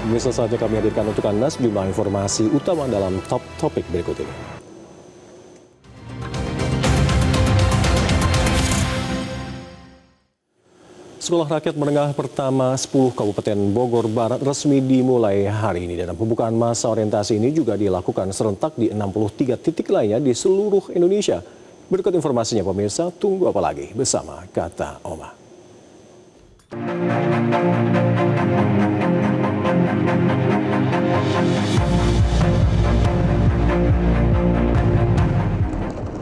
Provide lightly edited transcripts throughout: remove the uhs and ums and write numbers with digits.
Pemirsa, saatnya kami hadirkan untuk Anda sejumlah informasi utama dalam top topik berikut ini. Sekolah Rakyat Menengah Pertama 10 Kabupaten Bogor Barat resmi dimulai hari ini. Dan pembukaan masa orientasi ini juga dilakukan serentak di 63 titik lainnya di seluruh Indonesia. Berikut informasinya pemirsa, tunggu apa lagi bersama Kata Oma.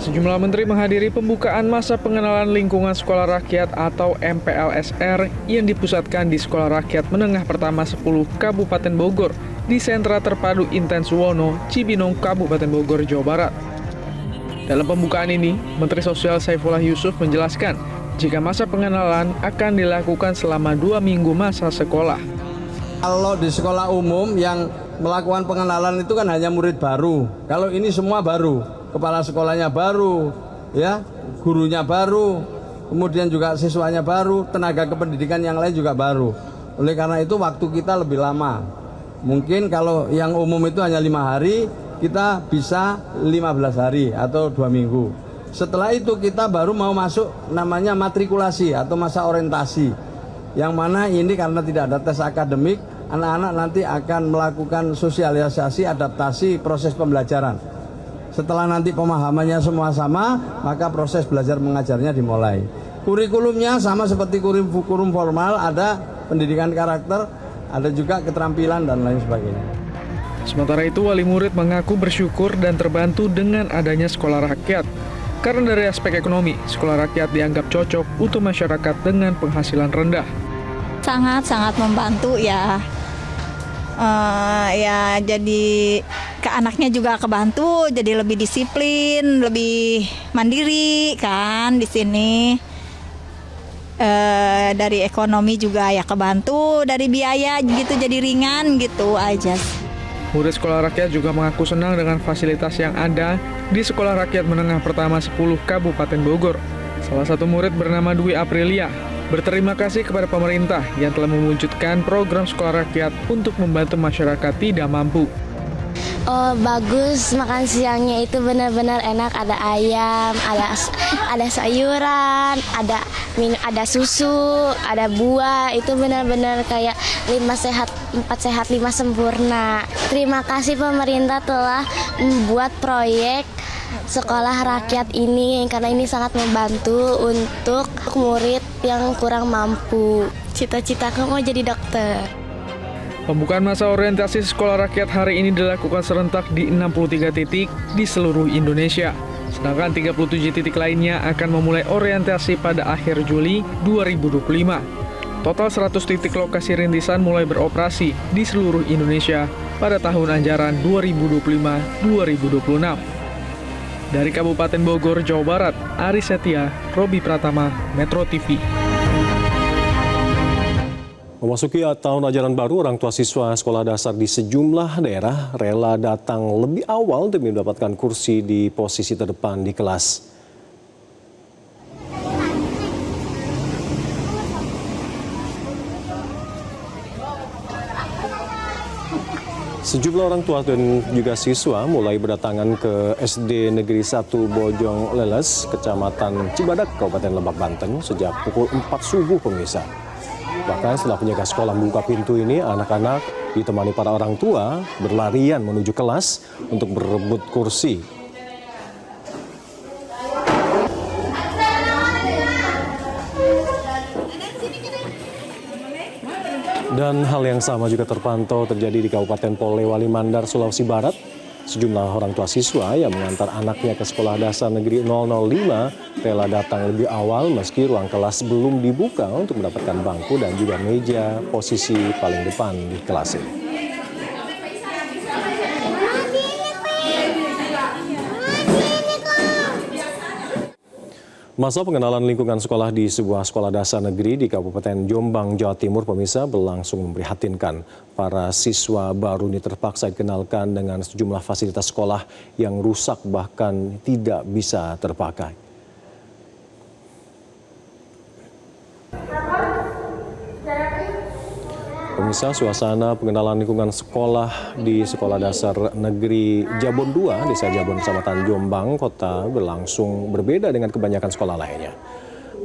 Sejumlah menteri menghadiri pembukaan masa pengenalan lingkungan sekolah rakyat atau MPLSR yang dipusatkan di Sekolah Rakyat Menengah Pertama 10 Kabupaten Bogor di Sentra Terpadu Intens Wono, Cibinong, Kabupaten Bogor, Jawa Barat. Dalam pembukaan ini, Menteri Sosial Saifullah Yusuf menjelaskan jika masa pengenalan akan dilakukan selama 2 minggu masa sekolah. Kalau di sekolah umum yang melakukan pengenalan itu kan hanya murid baru. Kalau ini semua baru, kepala sekolahnya baru, ya, gurunya baru, kemudian juga siswanya baru, tenaga kependidikan yang lain juga baru. Oleh karena itu waktu kita lebih lama. Mungkin kalau yang umum itu hanya 5 hari, kita bisa 15 hari atau 2 minggu. Setelah itu kita baru mau masuk namanya matrikulasi atau masa orientasi. Yang mana ini karena tidak ada tes akademik, anak-anak nanti akan melakukan sosialisasi, adaptasi proses pembelajaran. Setelah nanti pemahamannya semua sama, maka proses belajar mengajarnya dimulai. Kurikulumnya sama seperti kurikulum formal, ada pendidikan karakter, ada juga keterampilan dan lain sebagainya. Sementara itu, wali murid mengaku bersyukur dan terbantu dengan adanya sekolah rakyat. Karena dari aspek ekonomi, sekolah rakyat dianggap cocok untuk masyarakat dengan penghasilan rendah. Sangat membantu ya. Ya jadi ke anaknya juga kebantu, jadi lebih disiplin, lebih mandiri kan di sini. Dari ekonomi juga ya kebantu, dari biaya gitu jadi ringan gitu aja. Murid sekolah rakyat juga mengaku senang dengan fasilitas yang ada di Sekolah Rakyat Menengah Pertama 10 Kabupaten Bogor. Salah satu murid bernama Dwi Aprilia berterima kasih kepada pemerintah yang telah mewujudkan program sekolah rakyat untuk membantu masyarakat tidak mampu. Oh bagus, makan siangnya itu benar-benar enak, ada ayam, ada sayuran, ada susu, ada buah, itu benar-benar kayak 5 sehat, 4 sehat, 5 sempurna. Terima kasih pemerintah telah membuat proyek sekolah rakyat ini karena ini sangat membantu untuk murid yang kurang mampu. Cita-citaku mau jadi dokter. Pembukaan masa orientasi sekolah rakyat hari ini dilakukan serentak di 63 titik di seluruh Indonesia. Sedangkan 37 titik lainnya akan memulai orientasi pada akhir Juli 2025. Total 100 titik lokasi rintisan mulai beroperasi di seluruh Indonesia pada tahun ajaran 2025-2026. Dari Kabupaten Bogor, Jawa Barat, Ari Setia, Robi Pratama, Metro TV. Memasuki tahun ajaran baru, orang tua siswa sekolah dasar di sejumlah daerah rela datang lebih awal demi mendapatkan kursi di posisi terdepan di kelas. Sejumlah orang tua dan juga siswa mulai berdatangan ke SD Negeri 1 Bojong Leles, Kecamatan Cibadak, Kabupaten Lebak, Banten sejak pukul 4 subuh pemirsa. Bahkan setelah penjaga sekolah membuka pintu ini, anak-anak ditemani para orang tua berlarian menuju kelas untuk berebut kursi. Dan hal yang sama juga terpantau terjadi di Kabupaten Polewali Mandar, Sulawesi Barat. Sejumlah orang tua siswa yang mengantar anaknya ke Sekolah Dasar Negeri 005 rela datang lebih awal meski ruang kelas belum dibuka untuk mendapatkan bangku dan juga meja posisi paling depan di kelas ini. Masa pengenalan lingkungan sekolah di sebuah sekolah dasar negeri di Kabupaten Jombang, Jawa Timur, pemirsa, berlangsung memprihatinkan. Para siswa baru ini terpaksa dikenalkan dengan sejumlah fasilitas sekolah yang rusak bahkan tidak bisa terpakai. Pemirsa, suasana pengenalan lingkungan sekolah di Sekolah Dasar Negeri Jabon 2, Desa Jabon, Kecamatan Jombang, Kota berlangsung berbeda dengan kebanyakan sekolah lainnya.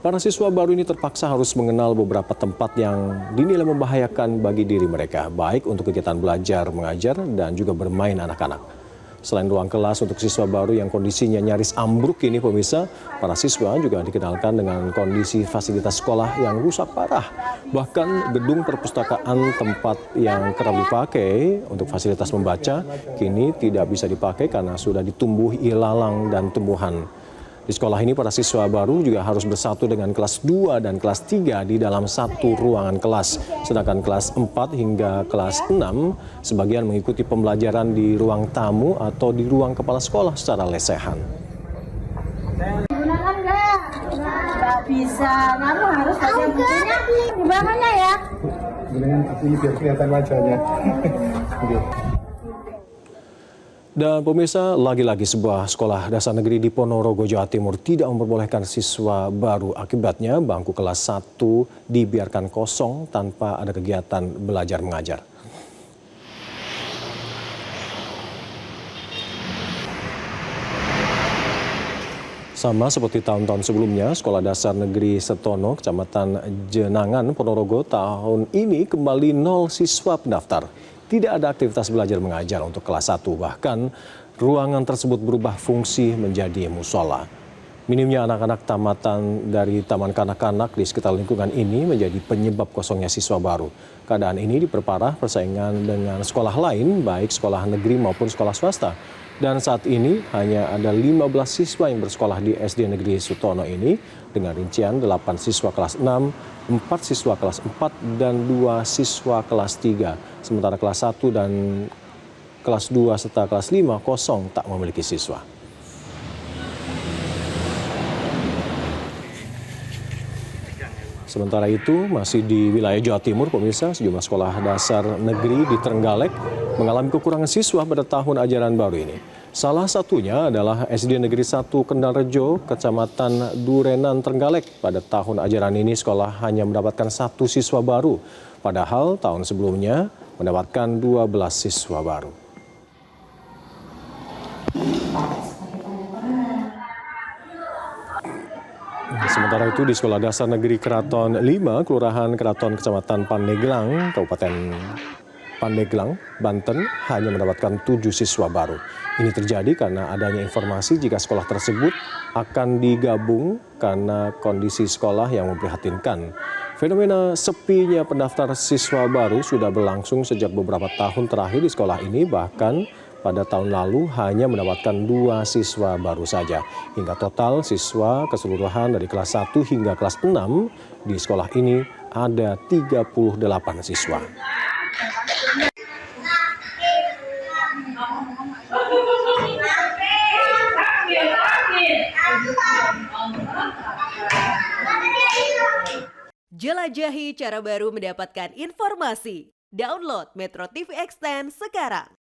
Para siswa baru ini terpaksa harus mengenal beberapa tempat yang dinilai membahayakan bagi diri mereka, baik untuk kegiatan belajar, mengajar, dan juga bermain anak-anak. Selain ruang kelas untuk siswa baru yang kondisinya nyaris ambruk ini, pemirsa, para siswa juga dikenalkan dengan kondisi fasilitas sekolah yang rusak parah. Bahkan gedung perpustakaan tempat yang kerap dipakai untuk fasilitas membaca kini tidak bisa dipakai karena sudah ditumbuhi ilalang dan tumbuhan. Di sekolah ini para siswa baru juga harus bersatu dengan kelas 2 dan kelas 3 di dalam satu ruangan kelas. Sedangkan kelas 4 hingga kelas 6 sebagian mengikuti pembelajaran di ruang tamu atau di ruang kepala sekolah secara lesehan. Gunakan nggak bisa, kamu harus baca bukunya di bawahnya ya. Gunakan ini biar kelihatan wajahnya. Dan pemirsa, lagi-lagi sebuah sekolah dasar negeri di Ponorogo, Jawa Timur tidak memperbolehkan siswa baru. Akibatnya bangku kelas 1 dibiarkan kosong tanpa ada kegiatan belajar mengajar. Sama seperti tahun-tahun sebelumnya, Sekolah Dasar Negeri Setono, Kecamatan Jenangan, Ponorogo tahun ini kembali 0 siswa pendaftar. Tidak ada aktivitas belajar mengajar untuk kelas 1, bahkan ruangan tersebut berubah fungsi menjadi musola. Minimnya anak-anak tamatan dari taman kanak-kanak di sekitar lingkungan ini menjadi penyebab kosongnya siswa baru. Keadaan ini diperparah persaingan dengan sekolah lain, baik sekolah negeri maupun sekolah swasta. Dan saat ini hanya ada 15 siswa yang bersekolah di SD Negeri Sutono ini dengan rincian 8 siswa kelas 6, 4 siswa kelas 4, dan 2 siswa kelas 3. Sementara kelas 1 dan kelas 2 serta kelas 5 kosong tak memiliki siswa. Sementara itu, masih di wilayah Jawa Timur, pemirsa, sejumlah sekolah dasar negeri di Trenggalek mengalami kekurangan siswa pada tahun ajaran baru ini. Salah satunya adalah SD Negeri 1 Kendalrejo, Kecamatan Durenan, Trenggalek. Pada tahun ajaran ini, sekolah hanya mendapatkan 1 siswa baru, padahal tahun sebelumnya mendapatkan 12 siswa baru. Sementara itu di Sekolah Dasar Negeri Keraton 5, Kelurahan Keraton, Kecamatan Pandeglang, Kabupaten Pandeglang, Banten, hanya mendapatkan 7 siswa baru. Ini terjadi karena adanya informasi jika sekolah tersebut akan digabung karena kondisi sekolah yang memprihatinkan. Fenomena sepinya pendaftar siswa baru sudah berlangsung sejak beberapa tahun terakhir di sekolah ini, bahkan pada tahun lalu hanya mendapatkan 2 siswa baru saja. Hingga total siswa keseluruhan dari kelas 1 hingga kelas 6 di sekolah ini ada 38 siswa. Jelajahi cara baru mendapatkan informasi. Download Metro TV Extend sekarang.